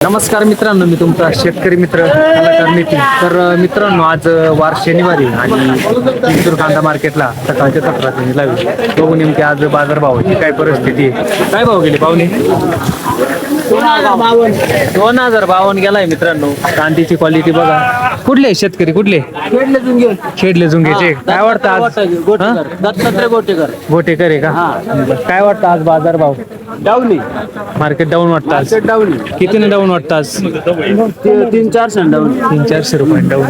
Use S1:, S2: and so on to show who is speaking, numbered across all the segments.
S1: नमस्कार मित्रांनो, मी तुमचा शेतकरी मित्र कलाकार नितीन. तर मित्रांनो, आज वार शनिवारी आणि चिंचूर कांदा मार्केटला सकाळच्या 17 लावी बघू नेमकी आज बाजारभावाची काय परिस्थिती आहे. काय भाव गेले पाहुणे? 2052 गेलाय मित्रांनो. कांद्याची क्वालिटी बघा. कुठले शेतकरी? कुठले? खेडले जुंगेचे. काय वाटतं आज?
S2: दत्तात्रय गोटेकर.
S1: गोटेकर आहे का? काय वाटतं आज बाजारभाव?
S2: डाऊनी
S1: मार्केट डाऊन वाटतं आज.
S2: डाऊनी
S1: कितीने डाऊन वाटतं आज?
S2: 300-400 डाऊन.
S1: 300-400 रुपये डाऊन.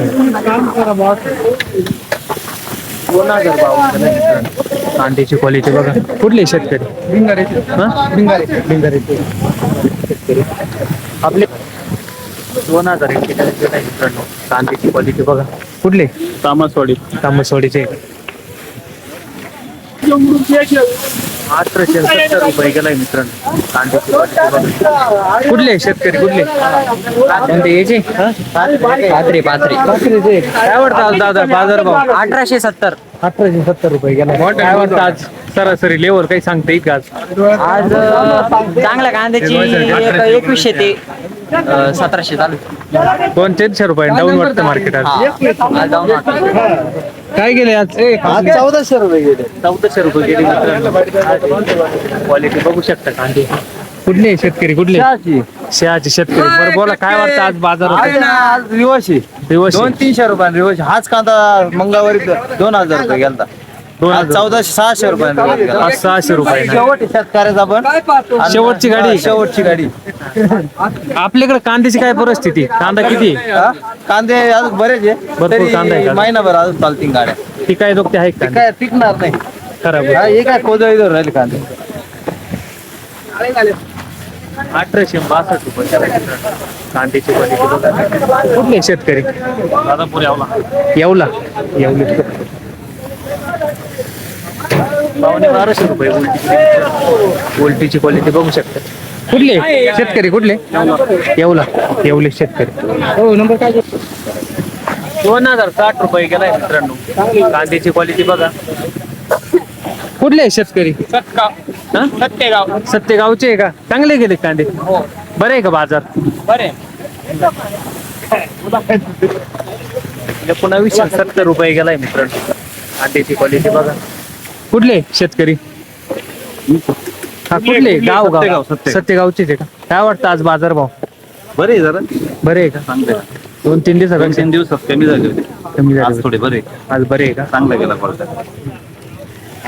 S1: 2052 कांद्याची क्वालिटी बघा. कुठले शेतकरी? भिंगारे शेतकरी आपले 2001 मित्रांनो. कांद्याची क्वालिटी बघा. कुठले? तामसवाडीचे. 1870 रुपये गेलाय मित्रांनो. कांद्याची क्वालिटी बघा. कुठले शेतकरी? कुठले कोणते याचे? पाथरे. काय वाटतं आज दादा बाजारभाव?
S2: 1870
S1: रुपये गेला. काय वाटतं आज सरासरी लेवल काही सांगता येईल का आज?
S2: चांगल्या कांद्याची 2100 ते 1700 चालू.
S1: 200 रुपये डाऊन वाटतं मार्केट आज. काय गेले आज?
S2: 1400 रुपये गेले.
S1: 1400 रुपये गेले मित्रांनो. क्वालिटी बघू शकता कांदे. कुठले शेतकरी? कुठले? शहाचे शेतकरी. बरं बोला, काय वाटतं आज बाजारात?
S2: रिवर्स
S1: दिवस
S2: 200-300 रुपये रिवर्स. हाच कांदा मंगळवारी 2000 रुपये गेलता. 1400-600 रुपये.
S1: आज 600 रुपये.
S2: शेवट शेतकऱ्याचा पण
S1: शेवटची गाडी.
S2: शेवटची गाडी.
S1: आपल्याकडे कांद्याची काय परिस्थिती? कांदा किती?
S2: कांदे अजून बरेच आहे.
S1: भरपूर कांदा आहे का?
S2: महिनाभर अजून चालतील गाड्या.
S1: ती काय दोघते आहे का?
S2: काय टिकणार नाही.
S1: खराब.
S2: हे काय कोजळीवर राहिले कांदे.
S1: 1862 रुपये कांद्याची क्वालिटी बघा. कुठले शेतकरी? येवला. पावणे 1200 रुपये उलटीची क्वालिटी बघू शकता. कुठले शेतकरी? कुठले? येवले शेतकरी.
S2: हो नंबर काय?
S1: 2060 रुपये गेलाय मित्रांनो. कांद्याची क्वालिटी बघा. कुठले शेतकरी? सत्तेगावचे आहे का? चांगले गेले कांदे. बरे आहे का बाजार?
S2: बरे.
S1: 1970 रुपये गेलाय मित्रांनो. कांद्याची क्वालिटी बघा. कुठले शेतकरी? कुठले? गाव सत्तेगावचे आहे का? काय वाटतं आज बाजारभाव?
S2: बरे जरा.
S1: बरे आहे का? 2-3
S2: दिवसात कमी झाले होते.
S1: कमी
S2: आज
S1: झाले.
S2: थोडे बरे.
S1: आज बरे आहे का?
S2: चांगला गेला क्वालिटी.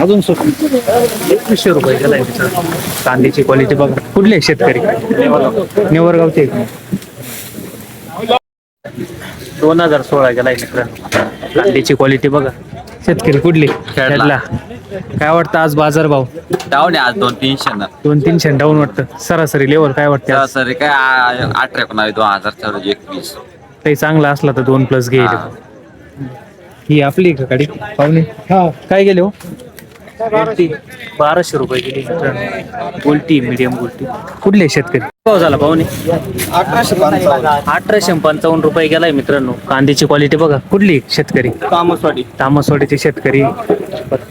S1: अजून 2100 रुपये गेलाय मित्रांनो. कांद्याची क्वालिटी बघा. कुठले शेतकरी? नेवरगावचे. 2016 गेलाय मित्रांनो. कांद्याची क्वालिटी बघा. शेतकरी कुठले? खेडला. काय वाटतं आज बाजारभाव?
S2: डाऊन आहे आज 200-300 ना.
S1: 200-300 डाऊन वाटतं. सरासरी लेवल काय वाटतं आज?
S2: सर काय 18-19-2000
S1: काही चांगला असला तर 2+ घेईल.
S2: हा.
S1: ही आपली का गाडी पाहुणे? काय गेले हो? 1200 रुपये गेली मित्रांनो. उलटी मीडियम उलटी. कुठले शेतकरी? भाव झाला पाहुणे? 1855 रुपये गेलाय मित्रांनो. कांद्याची क्वालिटी बघा. कुठली शेतकरी? तामसवाडीचे शेतकरी.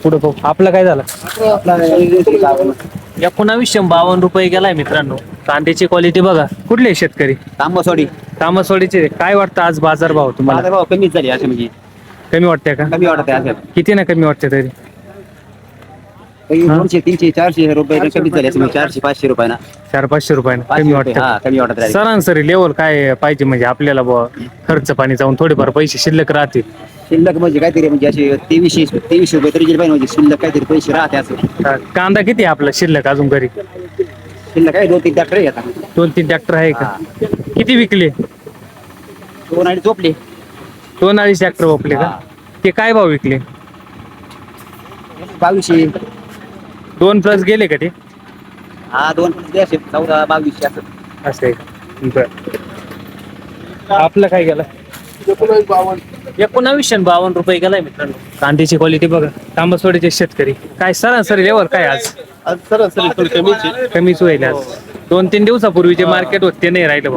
S1: पुढे भाऊ आपला काय झाला? 1952 रुपये गेलाय मित्रांनो. कांद्याची क्वालिटी बघा. कुठले शेतकरी? तामसवाडीचे. काय वाटतं आज बाजारभाव तुम्हाला?
S2: भाव कमीच झाली असे म्हणजे
S1: कमी वाटते का?
S2: कमी वाटत आहे.
S1: किती ना कमी वाटते तरी?
S2: 200-300-400 रुपये कमीच झाले. 400-500 रुपये
S1: 400-500 रुपयानं कमी वाटतं.
S2: कमी वाटत आहे.
S1: सरासरी लेवल काय पाहिजे म्हणजे आपल्याला बुवा खर्च पाणी जाऊन थोडेफार पैसे शिल्लक राहतील?
S2: शिल्लक म्हणजे काहीतरी म्हणजे असे 2300 रुपये तरी पाहिजे म्हणजे शिल्लक काहीतरी पैसे राहते असं.
S1: कांदा किती आहे आपला शिल्लक अजून घरी?
S2: शिल्लक आहे 2-3 ट्रॅक्टर आहे आता.
S1: 2-3 ट्रॅक्टर आहे का? किती विकले?
S2: 2 आणि झोपले.
S1: 2-2.5 ट्रॅक्टर वापरले का? ते काय भाव विकले?
S2: 2200.
S1: 2+ गेले का ते?
S2: हा 2 14-2200 असं.
S1: असं आहे का? बरं. आपलं काय गेलं? 1952 रुपये गेलाय मित्रांनो. कांद्याची क्वालिटी बघा. तांबसवाडीचे शेतकरी. काय सरासरी लेवल काय आज?
S2: सरासरी थोडी कमीच आहे.
S1: कमीच होईल आज. 2-3 दिवसापूर्वी जे मार्केट होते ते नाही राहिलं.